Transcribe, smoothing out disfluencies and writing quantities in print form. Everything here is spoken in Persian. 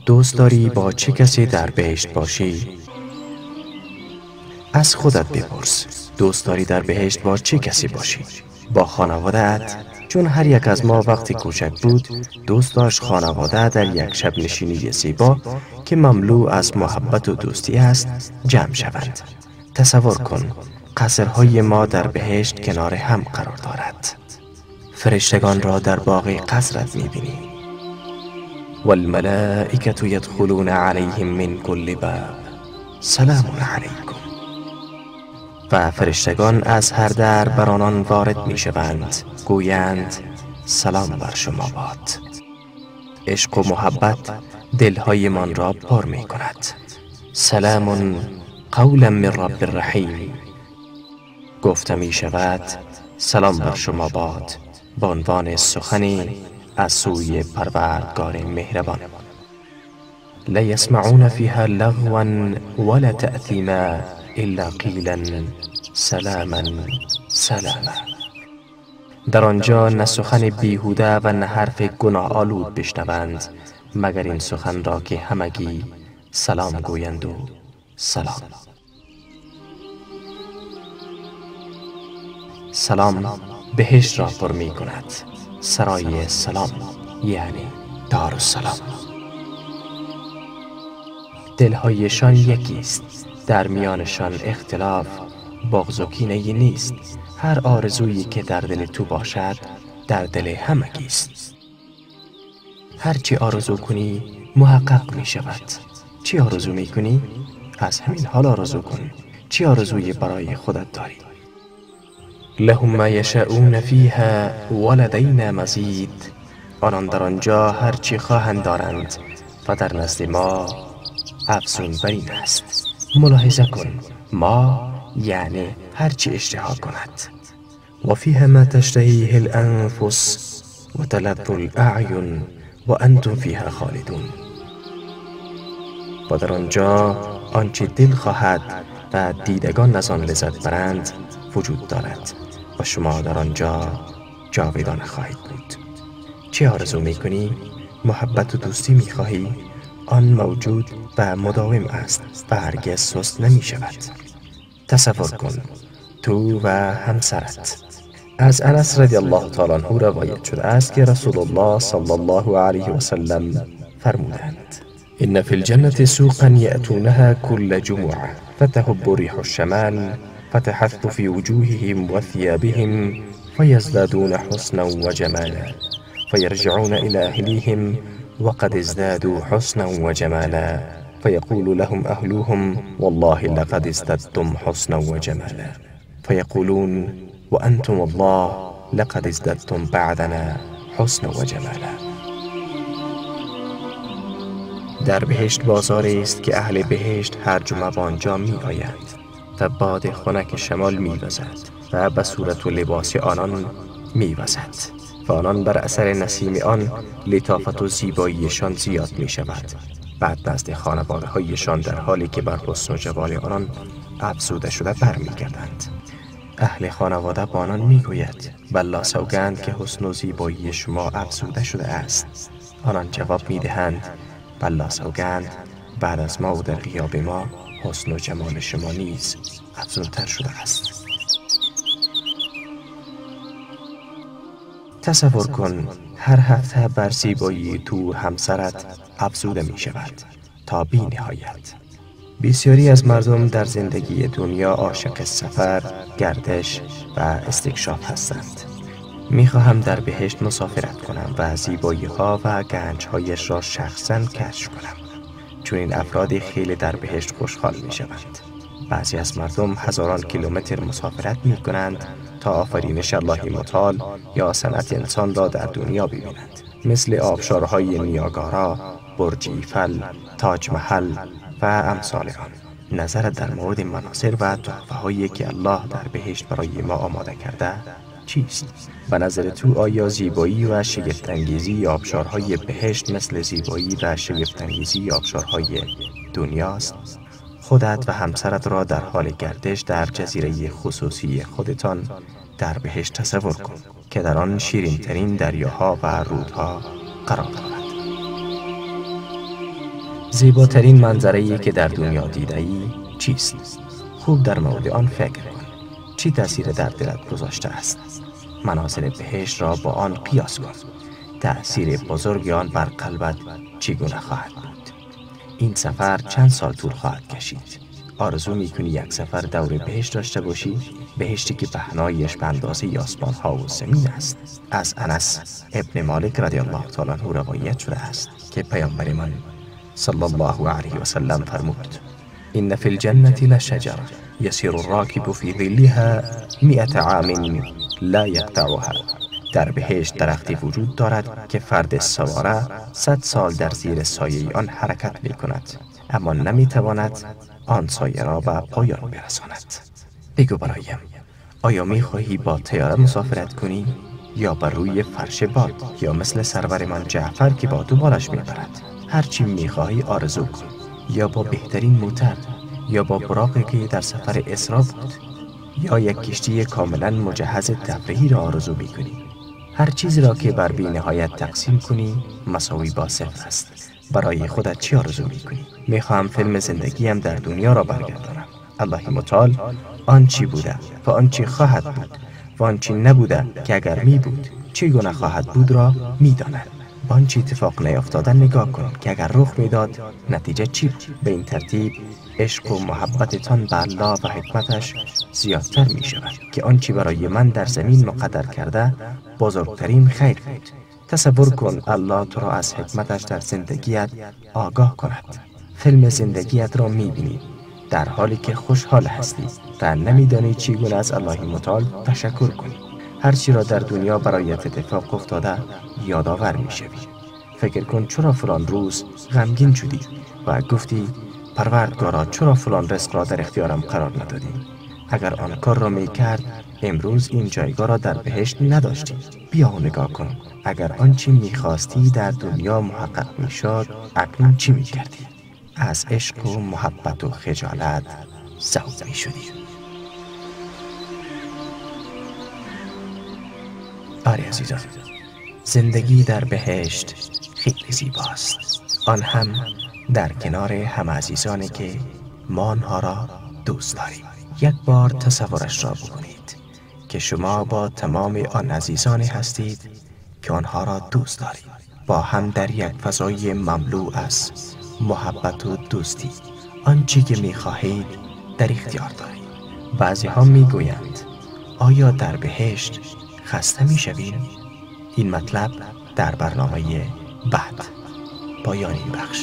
دوست داری با چه کسی در بهشت باشی؟ از خودت بپرس، دوست داری در بهشت با چه کسی باشی؟ با خانواده‌ات؟ چون هر یک از ما وقتی کوچک بود دوست داشت خانواده در یک شب نشینی زیبا که مملو از محبت و دوستی است جمع شوند. تصور کن قصرهای ما در بهشت کنار هم قرار دارد. فرشتگان را در باغ قصرت می‌بینی. والملائکة یدخلون علیهم من کل باب سلام علیکم. و فرشتگان از هر در بر آنان وارد می شوند، گویند سلام بر شما باد. عشق و محبت دلهای من را پر می کند. سلام قولا من رب الرحیم. گفته می شود سلام بر شما باد به عنوان سخنی از سوی پروردگار مهربان. لا يسمعون فيها لغوا ولا تأثیما الا قیلا سلاما سلاما. در آنجا نه سخن بیهوده و نه حرف گناه آلود بشنوند مگر این سخن را که همگی سلام گویند و سلام. سلام بهشت را پر می کند. سرای سلام یعنی دارالسلام. دلهایشان یکیست، در میانشان اختلاف بغض و کینه نیست. هر آرزویی که در دل تو باشد در دل همگیست. هر چی آرزو کنی محقق می شود. چی آرزو می کنی؟ از همین حال آرزو کن. چی آرزویی برای خودت داری؟ لهم ما یشاءون فیها ولدینا مزید. آنان در آنجا هر چی خواهند دارند و در نزد ما افزون بر این است. ملاحظه کن، ما یعنی هر چی اشتها کند. و فیها ما تشتهیه الانفس و تلذ الاعین و انتم فیها خالدون. و در آنجا آنچه دل خواهد و دیدگان از آن لذت برند وجود دارد و شما در آنجا جاودان خواهید بود. چه آرزو میکنی؟ محبت و دوستی میخواهی؟ آن موجود و مداوم است و هرگز سست نمی شود. تصور کن تو و همسرت. از انس رضی الله تعالی عنه روایت شده است که رسول الله صلی الله علیه و سلم فرمودند ان فی الجنة سوقا یأتونها كل جمعة فتهب ريح الشمال فتحث في وجوههم وثيابهم فيزدادون حسنا وجمالا فيرجعون إلى أهليهم وقد ازدادوا حسنا وجمالا فيقول لهم أهلوهم والله لقد ازددتم حسنا وجمالا فيقولون وأنتم والله لقد ازددتم بعدنا حسنا وجمالا. در بهشت بازاری است که اهل بهشت هر جمعه به آنجا می آیند و باد خنک شمال می وزد و به صورت و لباس آنان می وزد و آنان بر اثر نسیم آن لطافت و زیباییشان زیاد می شود. بعد نزد خانواده هایشان در حالی که بر حسن و جمال آنان افزوده شده برمی گردند. اهل خانواده با آنان می گوید والله سوگند که حسن و زیبایی شما افزوده شده است. آنان جواب می دهند والله سوگند بعد از ما و در غیاب ما حسن و جمال شما نیز افزونتر شده است. تصور کن هر هفته بر زیبایی تو همسرت افزوده می شود تا بی نهایت. بسیاری از مردم در زندگی دنیا عاشق سفر، گردش و استکشاف هستند. می خواهم در بهشت مسافرت کنم و زیبایی ها و گنج هایش را شخصاً کشف کنم. چون این افراد خیلی در بهشت خوشحال می شوند. بعضی از مردم هزاران کیلومتر مسافرت می کنند تا آفرینش الله متعال یا صنعت انسان را در دنیا ببینند، مثل آبشارهای نیاگارا، برج ایفل، تاج محل و امثال آن. نظرت در مورد مناظر و تحفه هایی که الله در بهشت برای ما آماده کرده چیست؟ به نظر تو آیا زیبایی و شگفت‌انگیزی آبشارهای بهشت مثل زیبایی و شگفت‌انگیزی آبشارهای دنیاست؟ خودت و همسرت را در حال گردش در جزیره خصوصی خودتان در بهشت تصور کن که در آن شیرین ترین دریاها و رودها قرار دارد. زیباترین منظره‌ای که در دنیا دیده‌ای چیست؟ خوب در مورد آن فکر کن. چی تأثیر در دلت گذاشته است؟ مناظر بهشت را با آن قیاس کن. تأثیر بزرگ آن بر قلبت چگونه خواهد بود؟ این سفر چند سال طول خواهد کشید؟ آرزو می‌کنی یک سفر دور بهشت داشته باشی؟ بهشتی که پهنایش به اندازه آسمان ها و زمین است. از انس ابن مالک رضی الله تعالی عنه روایت شده است که پیامبر من صلی الله علیه و سلم فرمود: إن في الجنة لشجرة يسير الراكب في ظلها 100 عام لا يقطعها. در بهشت درختی وجود دارد که فرد سواره 100 سال در زیر سایه آن حرکت می کند، اما نمی تواند آن سایه را به پایان برساند. بگو برایم، آیا می خواهی با طیاره مسافرت کنی یا بر روی فرش باد، یا مثل سرور من جعفر که با دوبالش می برد؟ هرچی می خواهی آرزو کن. یا با بهترین موتر، یا با براقی که در سفر اسرا بود، یا یک کشتی کاملا مجهز تفریحی را آرزو می کنی. هر چیزی را که بر بی نهایت تقسیم کنی مساوی با صفر است. برای خودت چی آرزو می کنی؟ می خواهم فیلم زندگیم در دنیا را برگردانم. الله متعال آنچی بوده و آنچی خواهد بود و آنچی نبوده که اگر می بود چگونه خواهد بود را می داند. با آنچه اتفاق نیافتاده نگاه کن که اگر رخ میداد نتیجه چی بود؟ به این ترتیب عشق و محبتتان به الله و حکمتش زیادتر می شود که آنچه برای من در زمین مقدر کرده بزرگترین خیر بود. تصور کن الله تو را از حکمتش در زندگیت آگاه کند. فیلم زندگیت را می بینی در حالی که خوشحال هستی و نمیدانی چگونه از الله متعال تشکر کنی. هرچی را در دنیا برایت اتفاق افتاده یادآور می شوی. فکر کن چرا فلان روز غمگین شدی و گفتی پروردگارا چرا فلان رزق را در اختیارم قرار ندادی؟ اگر آن کار را می کرد امروز این جایگاه را در بهشت نداشتی. بیا و نگاه کن، اگر آنچه می خواستی در دنیا محقق می شد اکنون چی می کردی؟ از عشق و محبت و خجالت ذوق می شدی. آره عزیزان، زندگی در بهشت خیلی زیباست، آن هم در کنار هم عزیزانی که ما آنها را دوست داریم. یک بار تصورش را بکنید که شما با تمام آن عزیزانی هستید که آنها را دوست دارید، با هم در یک فضای مملو از محبت و دوستی آنچه که می خواهید در اختیار دارید. بعضی ها می گویند آیا در بهشت خسته می شویم؟ این مطلب در برنامه بعد پایان این بخش.